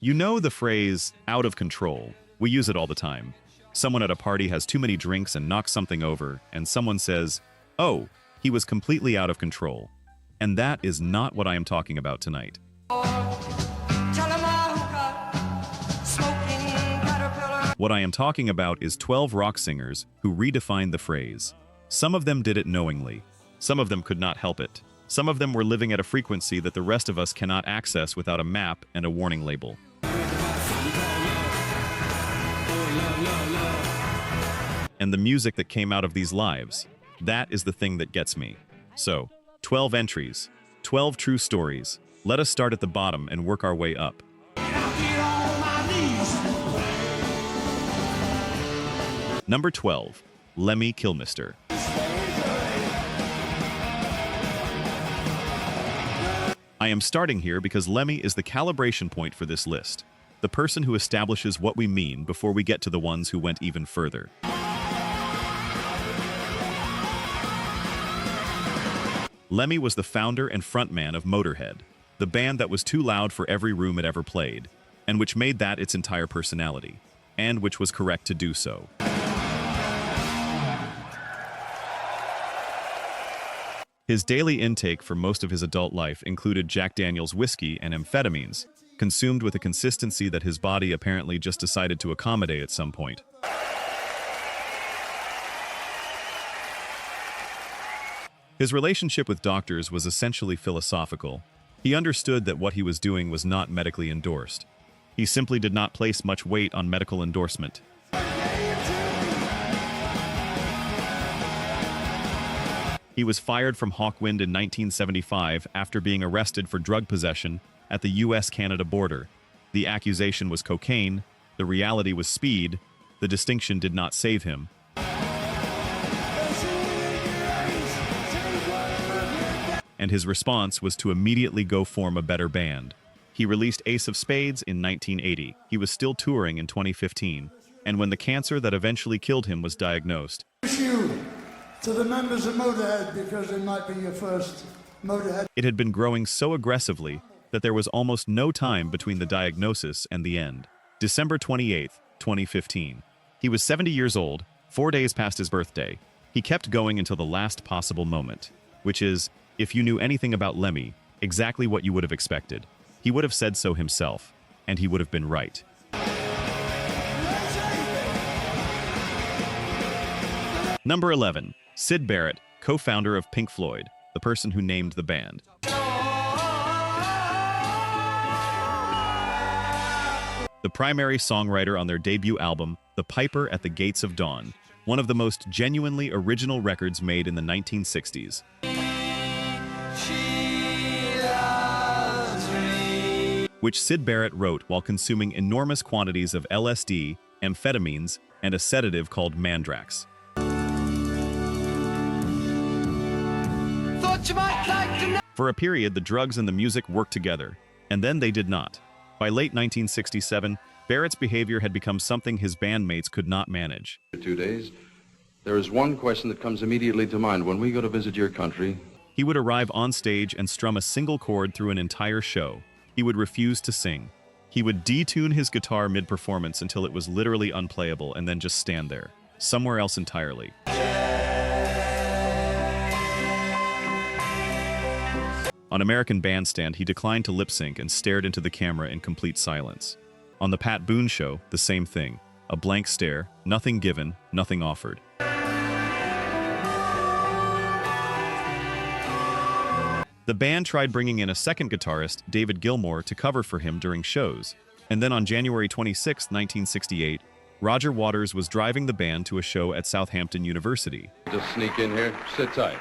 You know the phrase, out of control. We use it all the time. Someone at a party has too many drinks and knocks something over, and someone says, "Oh, he was completely out of control." And that is not what I am talking about tonight. What I am talking about is 12 rock singers who redefined the phrase. Some of them did it knowingly. Some of them could not help it. Some of them were living at a frequency that the rest of us cannot access without a map and a warning label. And the music that came out of these lives, that is the thing that gets me. So, 12 entries, 12 true stories. Let us start at the bottom and work our way up. Number 12, Lemmy Kilmister. I am starting here because Lemmy is the calibration point for this list, the person who establishes what we mean before we get to the ones who went even further. Lemmy was the founder and frontman of Motorhead, the band that was too loud for every room it ever played, and which made that its entire personality, and which was correct to do so. His daily intake for most of his adult life included Jack Daniel's whiskey and amphetamines, consumed with a consistency that his body apparently just decided to accommodate at some point. His relationship with doctors was essentially philosophical. He understood that what he was doing was not medically endorsed. He simply did not place much weight on medical endorsement. He was fired from Hawkwind in 1975 after being arrested for drug possession at the US-Canada border. The accusation was cocaine, the reality was speed, the distinction did not save him. And his response was to immediately go form a better band. He released Ace of Spades in 1980. He was still touring in 2015. And when the cancer that eventually killed him was diagnosed, to the members of Motorhead, because it might be your first Motorhead. It had been growing so aggressively that there was almost no time between the diagnosis and the end. December 28, 2015. He was 70 years old, 4 days past his birthday. He kept going until the last possible moment, which is, if you knew anything about Lemmy, exactly what you would have expected. He would have said so himself, and he would have been right. Number 11. Syd Barrett, co-founder of Pink Floyd, the person who named the band. The primary songwriter on their debut album, The Piper at the Gates of Dawn, one of the most genuinely original records made in the 1960s. Which Syd Barrett wrote while consuming enormous quantities of LSD, amphetamines, and a sedative called Mandrax. For a period, the drugs and the music worked together, and then they did not. By late 1967, Barrett's behavior had become something his bandmates could not manage. 2 days, there is one question that comes immediately to mind when we go to visit your country. He would arrive on stage and strum a single chord through an entire show. He would refuse to sing. He would detune his guitar mid-performance until it was literally unplayable and then just stand there, somewhere else entirely. On American Bandstand, he declined to lip-sync and stared into the camera in complete silence. On The Pat Boone Show, the same thing. A blank stare, nothing given, nothing offered. The band tried bringing in a second guitarist, David Gilmour, to cover for him during shows. And then on January 26, 1968, Roger Waters was driving the band to a show at Southampton University. Just sneak in here, sit tight.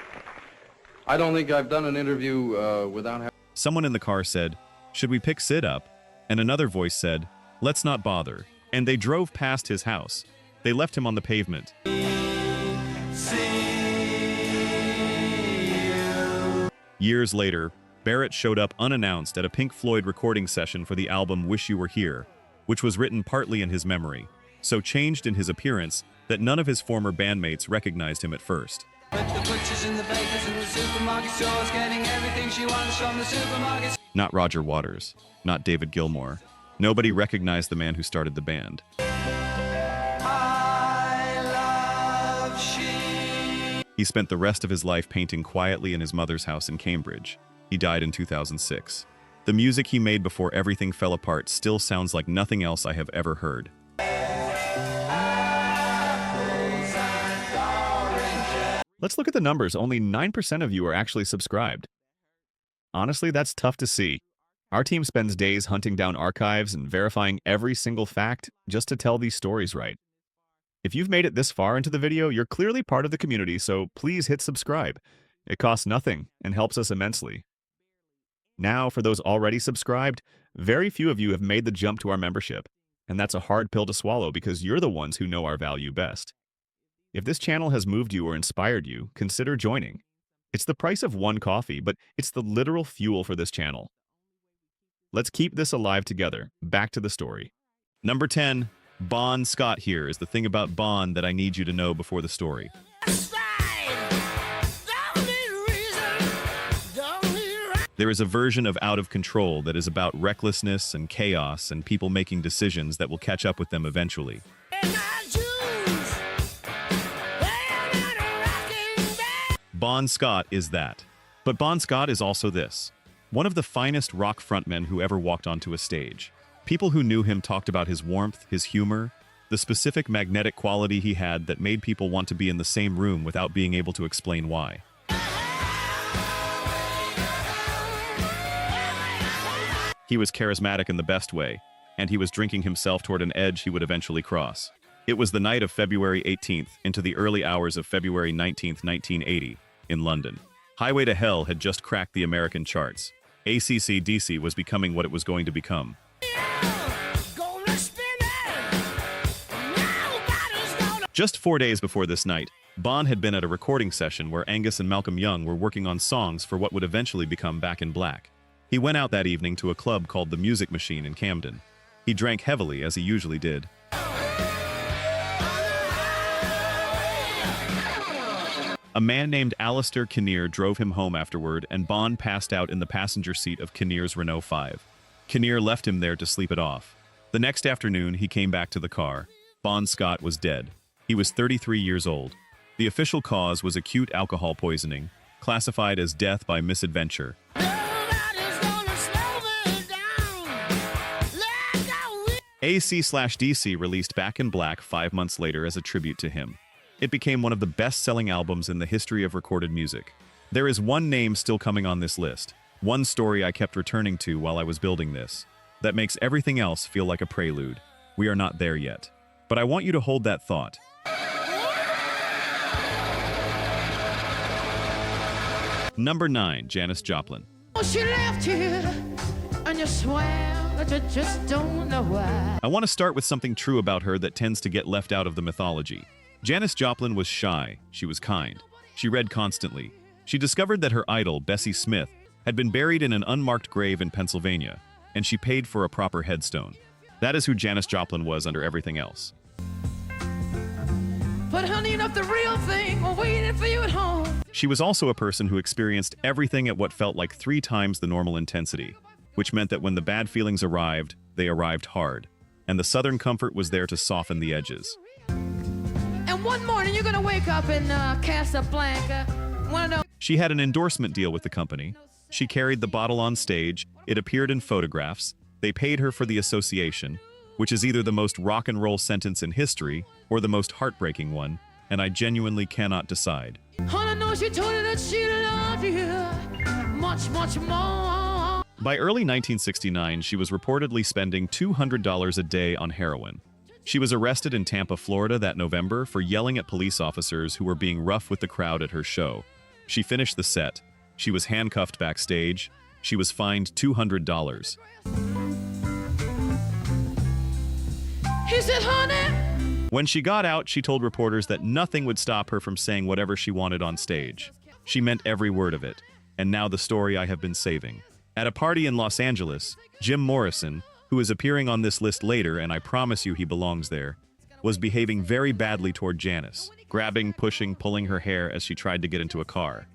I don't think I've done an interview without having... Someone in the car said, "Should we pick Sid up?" And another voice said, "Let's not bother." And they drove past his house. They left him on the pavement. Years later, Barrett showed up unannounced at a Pink Floyd recording session for the album Wish You Were Here, which was written partly in his memory, so changed in his appearance that none of his former bandmates recognized him at first. Not Roger Waters, not David Gilmour, Nobody recognized the man who started the band. He spent the rest of his life painting quietly in his mother's house in Cambridge. He died in 2006. The music he made before everything fell apart still sounds like nothing else I have ever heard. Let's look at the numbers. Only 9% of you are actually subscribed. Honestly, that's tough to see. Our team spends days hunting down archives and verifying every single fact just to tell these stories right. If you've made it this far into the video, you're clearly part of the community, so please hit subscribe. It costs nothing and helps us immensely. Now, for those already subscribed, very few of you have made the jump to our membership, and that's a hard pill to swallow because you're the ones who know our value best. If this channel has moved you or inspired you, consider joining. It's the price of one coffee, but it's the literal fuel for this channel. Let's keep this alive together. Back to the story. Number 10. Bon Scott. Here is the thing about Bon that I need you to know before the story. There is a version of Out of Control that is about recklessness and chaos and people making decisions that will catch up with them eventually. Bon Scott is that. But Bon Scott is also this. One of the finest rock frontmen who ever walked onto a stage. People who knew him talked about his warmth, his humor, the specific magnetic quality he had that made people want to be in the same room without being able to explain why. He was charismatic in the best way, and he was drinking himself toward an edge he would eventually cross. It was the night of February 18th into the early hours of February 19th, 1980, in London. Highway to Hell had just cracked the American charts. AC/DC was becoming what it was going to become. Just 4 days before this night, Bon had been at a recording session where Angus and Malcolm Young were working on songs for what would eventually become Back in Black. He went out that evening to a club called the Music Machine in Camden. He drank heavily, as he usually did. A man named Alistair Kinnear drove him home afterward, and Bon passed out in the passenger seat of Kinnear's Renault 5. Kinnear left him there to sleep it off. The next afternoon, he came back to the car. Bon Scott was dead. He was 33 years old. The official cause was acute alcohol poisoning, classified as death by misadventure. AC/DC released Back in Black 5 months later as a tribute to him. It became one of the best-selling albums in the history of recorded music. There is one name still coming on this list, one story I kept returning to while I was building this, that makes everything else feel like a prelude. We are not there yet. But I want you to hold that thought. Number 9, Janis Joplin. She left here, and you swear that you just don't know why. I want to start with something true about her that tends to get left out of the mythology. Janis Joplin was shy. She was kind. She read constantly. She discovered that her idol, Bessie Smith, had been buried in an unmarked grave in Pennsylvania, and she paid for a proper headstone. That is who Janis Joplin was under everything else. But honey, enough the real thing, we're waiting for you at home. She was also a person who experienced everything at what felt like 3 times the normal intensity, which meant that when the bad feelings arrived, they arrived hard, and the Southern comfort was there to soften the edges. And one morning you're gonna wake up in Casablanca. Wanna know? She had an endorsement deal with the company. She carried the bottle on stage. It appeared in photographs. They paid her for the association, which is either the most rock and roll sentence in history or the most heartbreaking one, and I genuinely cannot decide. Honey, no, she told you that she loved you much, much more. By early 1969, she was reportedly spending $200 a day on heroin. She was arrested in Tampa, Florida that November for yelling at police officers who were being rough with the crowd at her show. She finished the set. She was handcuffed backstage. She was fined $200. He said, honey. When she got out, she told reporters that nothing would stop her from saying whatever she wanted on stage. She meant every word of it. And now the story I have been saving. At a party in Los Angeles, Jim Morrison, who is appearing on this list later, and I promise you he belongs there, was behaving very badly toward Janis, grabbing, pushing, pulling her hair as she tried to get into a car.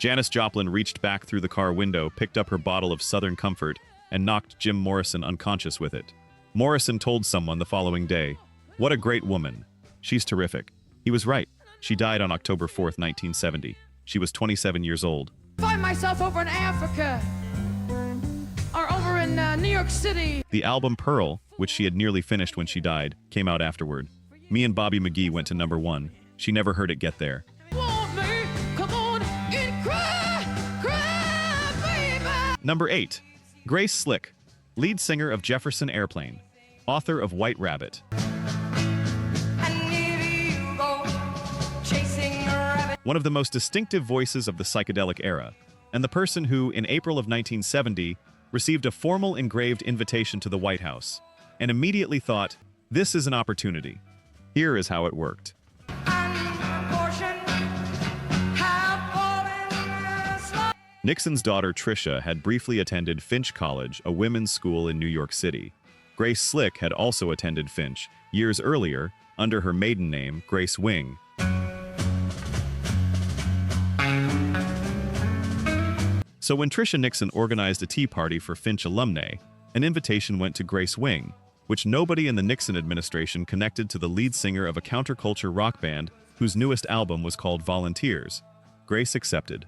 Janis Joplin reached back through the car window, picked up her bottle of Southern Comfort, and knocked Jim Morrison unconscious with it. Morrison told someone the following day, "What a great woman. She's terrific." He was right. She died on October 4th, 1970. She was 27 years old. Find myself over in Africa or over in New York City. The album Pearl, which she had nearly finished when she died, came out afterward. Me and Bobby McGee went to #1. She never heard it get there. Want me? Come on and cry, baby. Number 8. Grace Slick, lead singer of Jefferson Airplane, author of White Rabbit. One of the most distinctive voices of the psychedelic era, and the person who, in April of 1970, received a formal engraved invitation to the White House, and immediately thought, "This is an opportunity." Here is how it worked. Nixon's daughter Tricia had briefly attended Finch College, a women's school in New York City. Grace Slick had also attended Finch, years earlier, under her maiden name, Grace Wing. So when Tricia Nixon organized a tea party for Finch alumnae, an invitation went to Grace Wing, which nobody in the Nixon administration connected to the lead singer of a counterculture rock band whose newest album was called Volunteers. Grace accepted.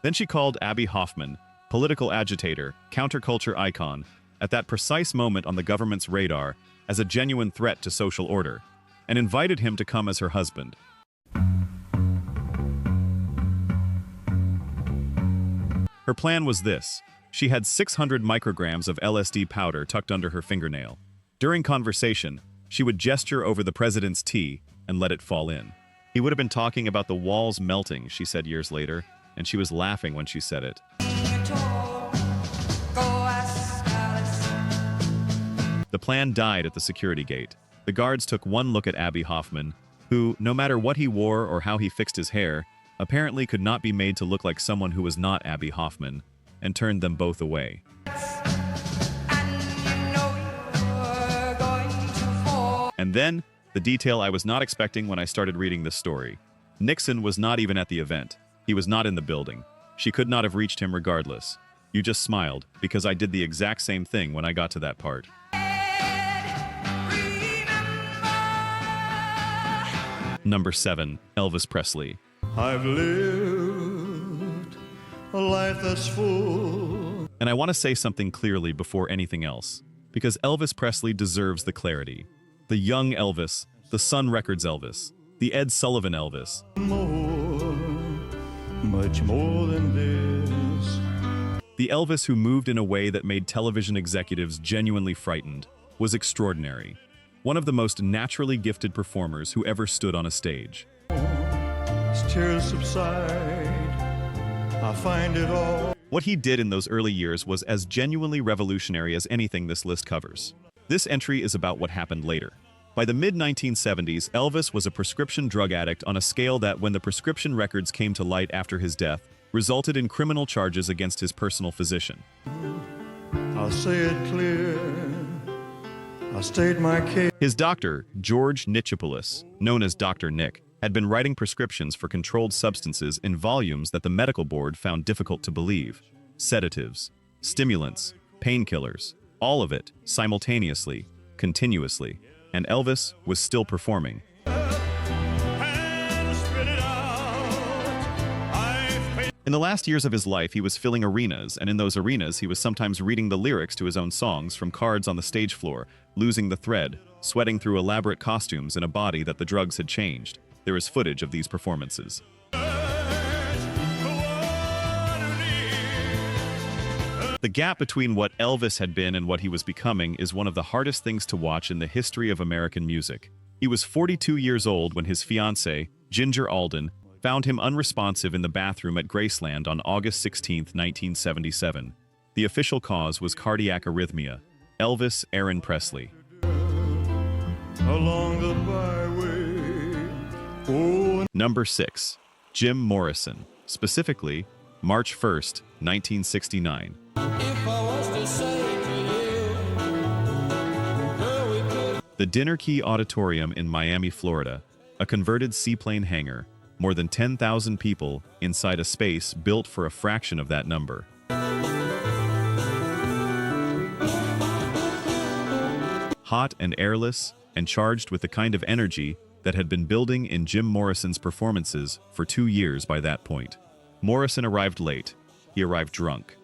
Then she called Abbie Hoffman, political agitator, counterculture icon, at that precise moment on the government's radar as a genuine threat to social order, and invited him to come as her husband. Her plan was this. She had 600 micrograms of LSD powder tucked under her fingernail. During conversation, she would gesture over the president's tea and let it fall in. He would have been talking about the walls melting, she said years later, and she was laughing when she said it. The plan died at the security gate. The guards took one look at Abbie Hoffman, who, no matter what he wore or how he fixed his hair, apparently could not be made to look like someone who was not Abbie Hoffman, and turned them both away. And then, the detail I was not expecting when I started reading this story. Nixon was not even at the event. He was not in the building. She could not have reached him regardless. You just smiled, because I did the exact same thing when I got to that part. Number 7. Elvis Presley. I've lived a life that's full. And I want to say something clearly before anything else, because Elvis Presley deserves the clarity. The young Elvis, the Sun Records Elvis, the Ed Sullivan Elvis. More, much more than this. The Elvis who moved in a way that made television executives genuinely frightened was extraordinary. One of the most naturally gifted performers who ever stood on a stage. As tears subside, I find it all. What he did in those early years was as genuinely revolutionary as anything this list covers. This entry is about what happened later. By the mid-1970s, Elvis was a prescription drug addict on a scale that, when the prescription records came to light after his death, resulted in criminal charges against his personal physician. I'll say it clear. I state my case. His doctor, George Nichopoulos, known as Dr. Nick, had been writing prescriptions for controlled substances in volumes that the medical board found difficult to believe. Sedatives, stimulants, painkillers, all of it, simultaneously, continuously. And Elvis was still performing. In the last years of his life, he was filling arenas, and in those arenas, he was sometimes reading the lyrics to his own songs from cards on the stage floor, losing the thread, sweating through elaborate costumes in a body that the drugs had changed. There is footage of these performances. The gap between what Elvis had been and what he was becoming is one of the hardest things to watch in the history of American music. He was 42 years old when his fiancée, Ginger Alden, found him unresponsive in the bathroom at Graceland on August 16, 1977. The official cause was cardiac arrhythmia. Elvis Aaron Presley. Along the byway. Oh. Number 6. Jim Morrison. Specifically, March 1st, 1969. The Dinner Key Auditorium in Miami, Florida, a converted seaplane hangar, more than 10,000 people inside a space built for a fraction of that number. Hot and airless, and charged with the kind of energy that had been building in Jim Morrison's performances for 2 years by that point. Morrison arrived late. He arrived drunk.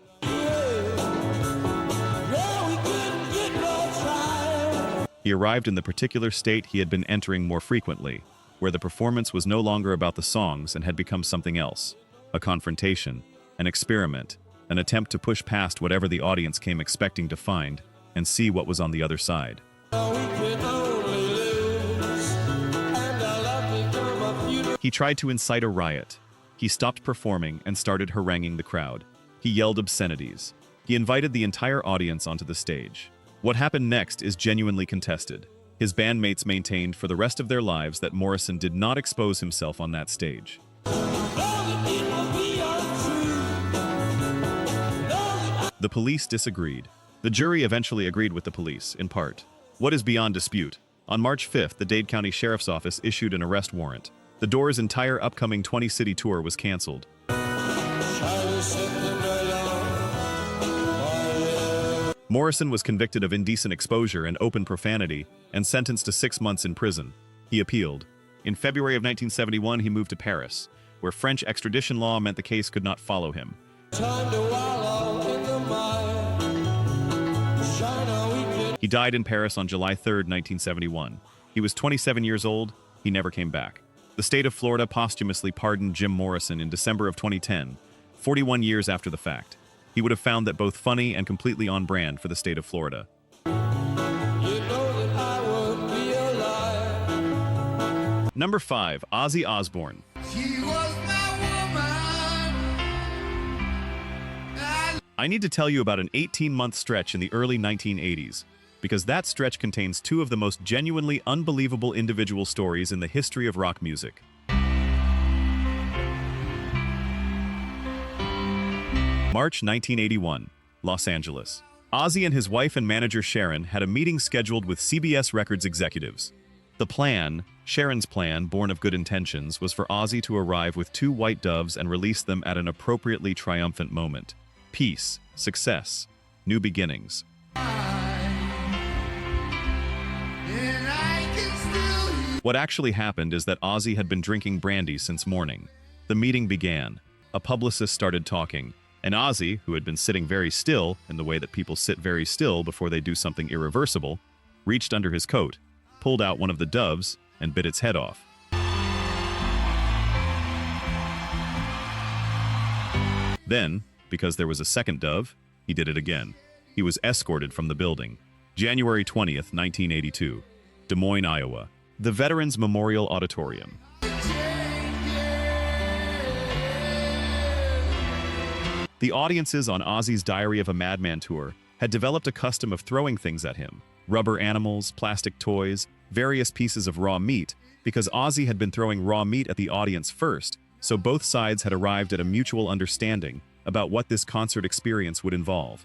He arrived in the particular state he had been entering more frequently, where the performance was no longer about the songs and had become something else, a confrontation, an experiment, an attempt to push past whatever the audience came expecting to find and see what was on the other side. He tried to incite a riot. He stopped performing and started haranguing the crowd. He yelled obscenities. He invited the entire audience onto the stage. What happened next is genuinely contested. His bandmates maintained for the rest of their lives that Morrison did not expose himself on that stage. The police disagreed. The jury eventually agreed with the police, in part. What is beyond dispute? On March 5th, the Dade County Sheriff's Office issued an arrest warrant. The Doors' entire upcoming 20-city tour was canceled. Morrison was convicted of indecent exposure and open profanity and sentenced to 6 months in prison. He appealed. In February of 1971, he moved to Paris, where French extradition law meant the case could not follow him. He died in Paris on July 3, 1971. He was 27 years old. He never came back. The state of Florida posthumously pardoned Jim Morrison in December of 2010, 41 years after the fact. He would have found that both funny and completely on brand for the state of Florida. Number 5, Ozzy Osbourne. She was my woman. I need to tell you about an 18-month stretch in the early 1980s, because that stretch contains 2 of the most genuinely unbelievable individual stories in the history of rock music. March 1981, Los Angeles. Ozzy and his wife and manager Sharon had a meeting scheduled with CBS Records executives. The plan, Sharon's plan, born of good intentions, was for Ozzy to arrive with 2 white doves and release them at an appropriately triumphant moment. Peace, success, new beginnings. What actually happened is that Ozzy had been drinking brandy since morning. The meeting began. A publicist started talking, and Ozzy, who had been sitting very still, in the way that people sit very still before they do something irreversible, reached under his coat, pulled out one of the doves, and bit its head off. Then, because there was a second dove, he did it again. He was escorted from the building. January 20th, 1982, Des Moines, Iowa. The Veterans Memorial Auditorium. The audiences on Ozzy's Diary of a Madman tour had developed a custom of throwing things at him: rubber animals, plastic toys, various pieces of raw meat, because Ozzy had been throwing raw meat at the audience first, so both sides had arrived at a mutual understanding about what this concert experience would involve.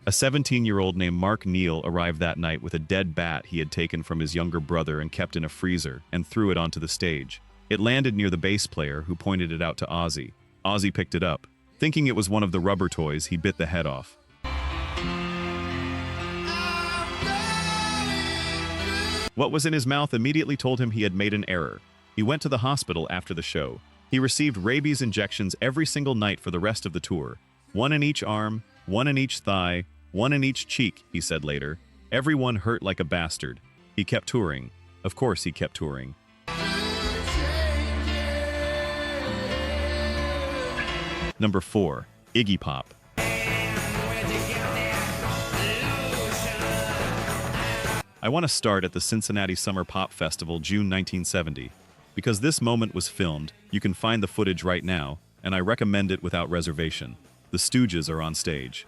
A 17-year-old named Mark Neal arrived that night with a dead bat he had taken from his younger brother and kept in a freezer, and threw it onto the stage. It landed near the bass player, who pointed it out to Ozzy. Ozzy picked it up. Thinking it was one of the rubber toys, he bit the head off. What was in his mouth immediately told him he had made an error. He went to the hospital after the show. He received rabies injections every single night for the rest of the tour. 1 in each arm, 1 in each thigh, 1 in each cheek, he said later. Everyone hurt like a bastard. He kept touring. Of course he kept touring. Number 4, Iggy Pop. I want to start at the Cincinnati Summer Pop Festival, June 1970. Because this moment was filmed, you can find the footage right now, and I recommend it without reservation. The Stooges are on stage.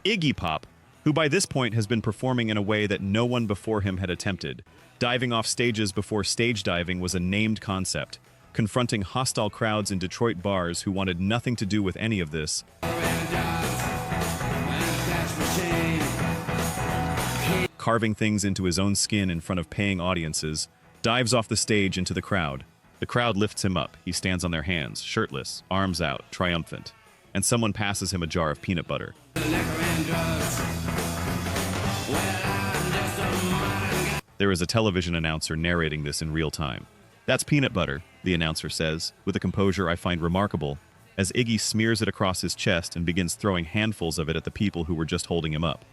Iggy Pop, who by this point has been performing in a way that no one before him had attempted. Diving off stages before stage diving was a named concept, confronting hostile crowds in Detroit bars who wanted nothing to do with any of this. carving things into his own skin in front of paying audiences, dives off the stage into the crowd. The crowd lifts him up. He stands on their hands, shirtless, arms out, triumphant. And someone passes him a jar of peanut butter. There is a television announcer narrating this in real time. "That's peanut butter," the announcer says, with a composure I find remarkable, as Iggy smears it across his chest and begins throwing handfuls of it at the people who were just holding him up.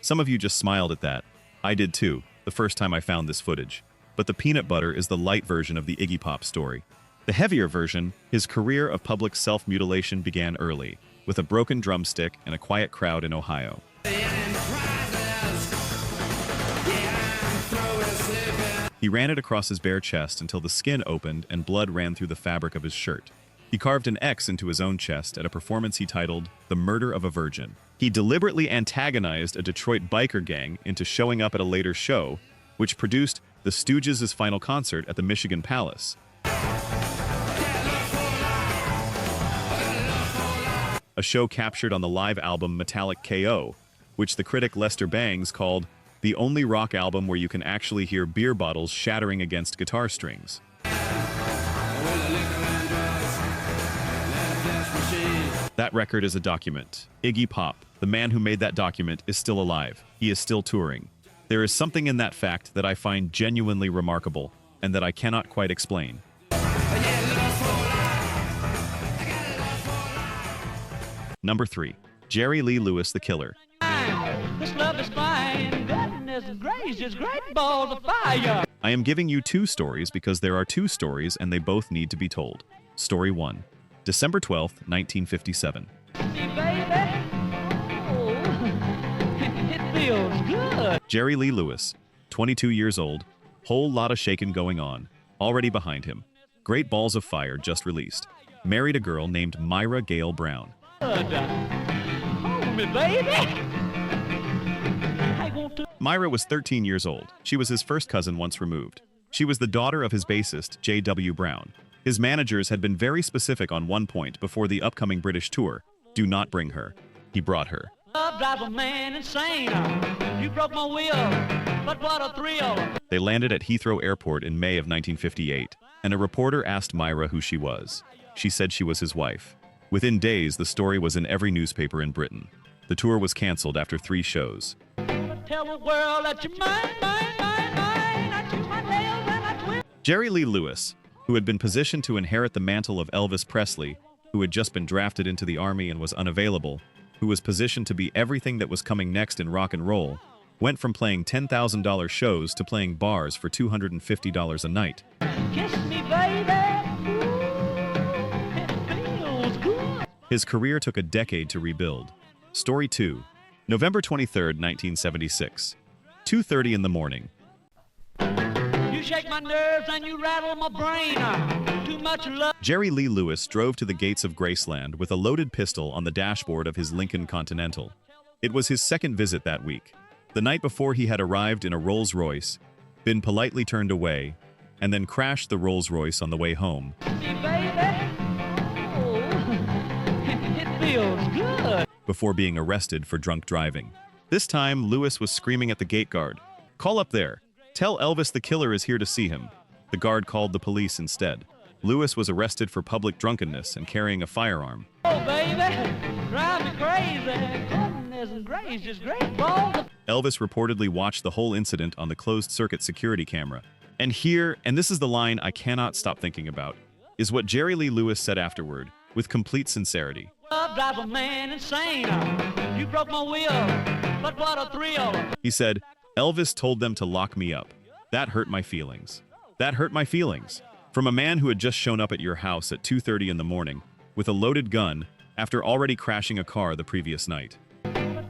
Some of you just smiled at that. I did too, the first time I found this footage. But the peanut butter is the light version of the Iggy Pop story. The heavier version, his career of public self-mutilation began early, with a broken drumstick and a quiet crowd in Ohio. He ran it across his bare chest until the skin opened and blood ran through the fabric of his shirt. He carved an X into his own chest at a performance he titled "The Murder of a Virgin." He deliberately antagonized a Detroit biker gang into showing up at a later show, which produced the Stooges' final concert at the Michigan Palace. A show captured on the live album Metallic KO, which the critic Lester Bangs called the only rock album where you can actually hear beer bottles shattering against guitar strings. That record is a document. Iggy Pop, the man who made that document, is still alive. He is still touring. There is something in that fact that I find genuinely remarkable and that I cannot quite explain. Number 3. Jerry Lee Lewis, the Killer. This love is fine. Goodness gracious, great balls of fire. I am giving you 2 stories because there are 2 stories and they both need to be told. Story 1. December 12th, 1957. See, baby? Oh, it feels good. Jerry Lee Lewis, 22 years old, whole lot of shaking going on, already behind him. Great Balls of Fire just released. Married a girl named Myra Gale Brown. Hold me, baby. I want to. Myra was 13 years old. She was his first cousin once removed. She was the daughter of his bassist, J.W. Brown. His managers had been very specific on one point before the upcoming British tour. Do not bring her. He brought her. Love drives a man insane. You broke my will, but what a thrill. They landed at Heathrow Airport in May of 1958, and a reporter asked Myra who she was. She said she was his wife. Within days, the story was in every newspaper in Britain. The tour was canceled after 3 shows. Tell the world that you're mine. I chew my nails and I twist. Jerry Lee Lewis, who had been positioned to inherit the mantle of Elvis Presley, who had just been drafted into the army and was unavailable, who was positioned to be everything that was coming next in rock and roll, went from playing $10,000 shows to playing bars for $250 a night. Kiss me, baby. Ooh, it feels good. His career took a decade to rebuild. Story 2. November 23rd, 1976. 2:30 in the morning. You shake my nerves and you rattle my brain. Too much love. Jerry Lee Lewis drove to the gates of Graceland with a loaded pistol on the dashboard of his Lincoln Continental. It was his second visit that week. The night before, he had arrived in a Rolls-Royce, been politely turned away, and then crashed the Rolls-Royce on the way home. See, baby. Oh, it feels good. Before being arrested for drunk driving. This time, Lewis was screaming at the gate guard, "Call up there. Tell Elvis the Killer is here to see him." The guard called the police instead. Lewis was arrested for public drunkenness and carrying a firearm. Oh, baby, drive me crazy. Goodness gracious, great balls of. Elvis reportedly watched the whole incident on the closed-circuit security camera. And here, and this is the line I cannot stop thinking about, is what Jerry Lee Lewis said afterward, with complete sincerity. Love drives a man insane. You broke my will, but what a thrill. He said, "Elvis told them to lock me up. That hurt my feelings. That hurt my feelings." From a man who had just shown up at your house at 2:30 in the morning with a loaded gun after already crashing a car the previous night.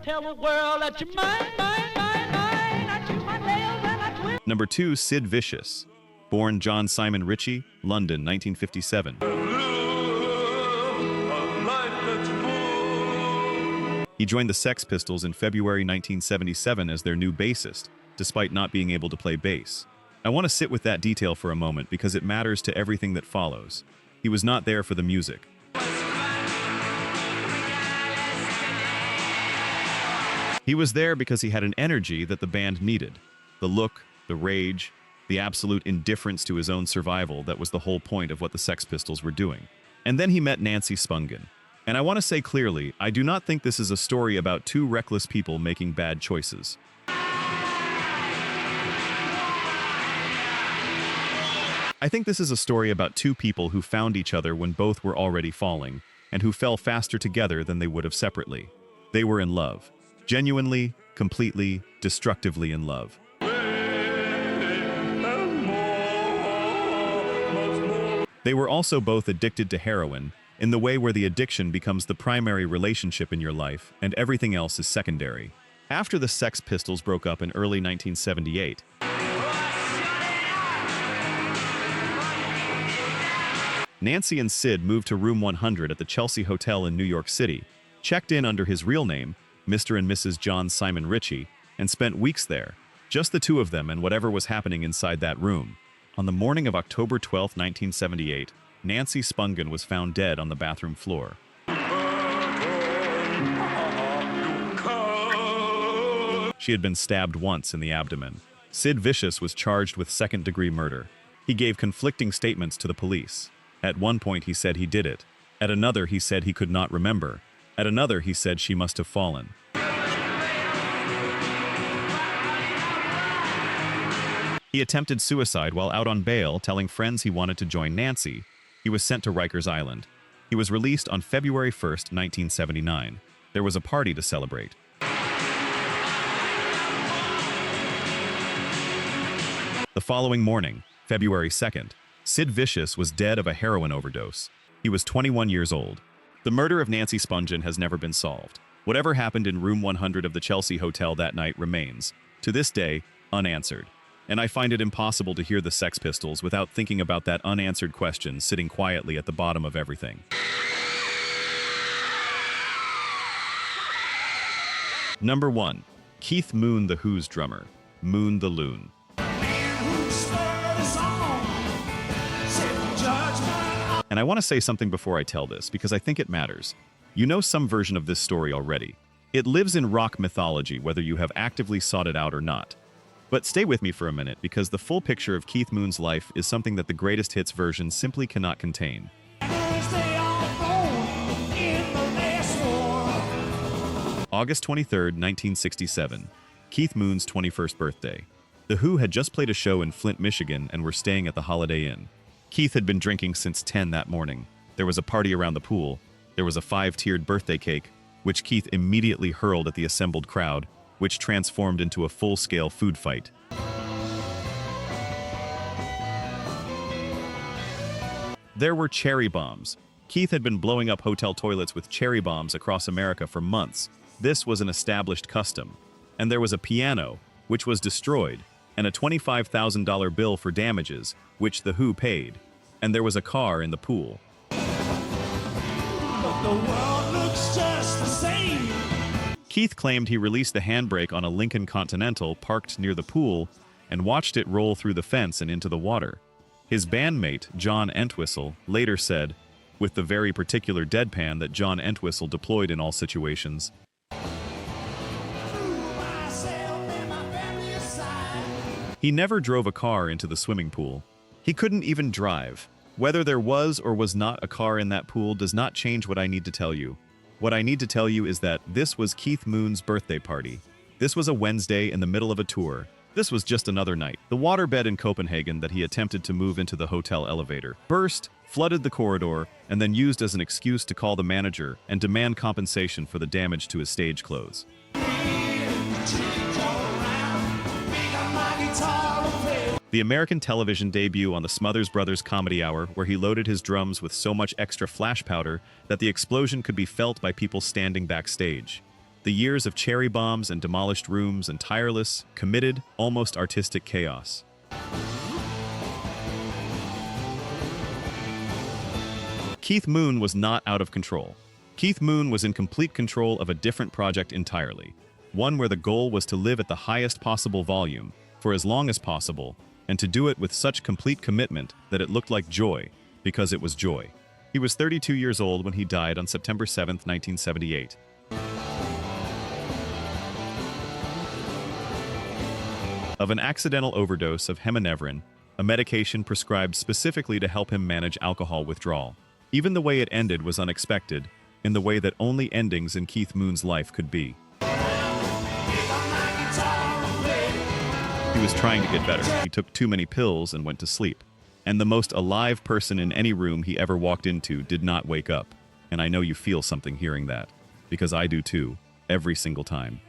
Tell the world that you're mine. I chew my nails and I twist. Number 2, Sid Vicious. Born John Simon Ritchie, London, 1957. He joined the Sex Pistols in February 1977 as their new bassist, despite not being able to play bass. I want to sit with that detail for a moment because it matters to everything that follows. He was not there for the music. He was there because he had an energy that the band needed. The look, the rage, the absolute indifference to his own survival that was the whole point of what the Sex Pistols were doing. And then he met Nancy Spungen. And I want to say clearly, I do not think this is a story about two reckless people making bad choices. I think this is a story about two people who found each other when both were already falling, and who fell faster together than they would have separately. They were in love. Genuinely, completely, destructively in love. They were also both addicted to heroin, in the way where the addiction becomes the primary relationship in your life and everything else is secondary. After the Sex Pistols broke up in early 1978, Nancy and Sid moved to room 100 at the Chelsea Hotel in New York City, checked in under his real name, Mr. and Mrs. John Simon Ritchie, and spent weeks there, just the two of them and whatever was happening inside that room. On the morning of October 12, 1978, Nancy Spungen was found dead on the bathroom floor. She had been stabbed once in the abdomen. Sid Vicious was charged with second-degree murder. He gave conflicting statements to the police. At one point he said he did it. At another he said he could not remember. At another he said she must have fallen. He attempted suicide while out on bail, telling friends he wanted to join Nancy. He was sent to Rikers Island. He was released on February 1, 1979. There was a party to celebrate. The following morning, February 2nd, Sid Vicious was dead of a heroin overdose. He was 21 years old. The murder of Nancy Spungen has never been solved. Whatever happened in room 100 of the Chelsea Hotel that night remains, to this day, unanswered. And I find it impossible to hear the Sex Pistols without thinking about that unanswered question sitting quietly at the bottom of everything. Number 1. Keith Moon, The Who's drummer. Moon the Loon. And I want to say something before I tell this, because I think it matters. You know some version of this story already. It lives in rock mythology, whether you have actively sought it out or not. But stay with me for a minute, because the full picture of Keith Moon's life is something that the greatest hits version simply cannot contain. August 23, 1967. Keith Moon's 21st birthday. The Who had just played a show in Flint, Michigan, and were staying at the Holiday Inn. Keith had been drinking since 10 that morning. There was a party around the pool. There was a 5-tiered birthday cake, which Keith immediately hurled at the assembled crowd, which transformed into a full-scale food fight. There were cherry bombs. Keith had been blowing up hotel toilets with cherry bombs across America for months. This was an established custom. And there was a piano, which was destroyed, and a $25,000 bill for damages, which The Who paid. And there was a car in the pool. But the world looks just the same. Keith claimed he released the handbrake on a Lincoln Continental parked near the pool and watched it roll through the fence and into the water. His bandmate, John Entwistle, later said, with the very particular deadpan that John Entwistle deployed in all situations, he never drove a car into the swimming pool. He couldn't even drive. Whether there was or was not a car in that pool does not change what I need to tell you. What I need to tell you is that this was Keith Moon's birthday party. This was a Wednesday in the middle of a tour. This was just another night. The waterbed in Copenhagen that he attempted to move into the hotel elevator burst, flooded the corridor, and then used as an excuse to call the manager and demand compensation for the damage to his stage clothes. The American television debut on the Smothers Brothers Comedy Hour, where he loaded his drums with so much extra flash powder that the explosion could be felt by people standing backstage. The years of cherry bombs and demolished rooms and tireless, committed, almost artistic chaos. Keith Moon was not out of control. Keith Moon was in complete control of a different project entirely, one where the goal was to live at the highest possible volume, for as long as possible, and to do it with such complete commitment that it looked like joy, because it was joy. He was 32 years old when he died on September 7, 1978. of an accidental overdose of hemanevrin, a medication prescribed specifically to help him manage alcohol withdrawal. Even the way it ended was unexpected, in the way that only endings in Keith Moon's life could be. He was trying to get better. He took too many pills and went to sleep. And the most alive person in any room he ever walked into did not wake up. And I know you feel something hearing that, because I do too, every single time.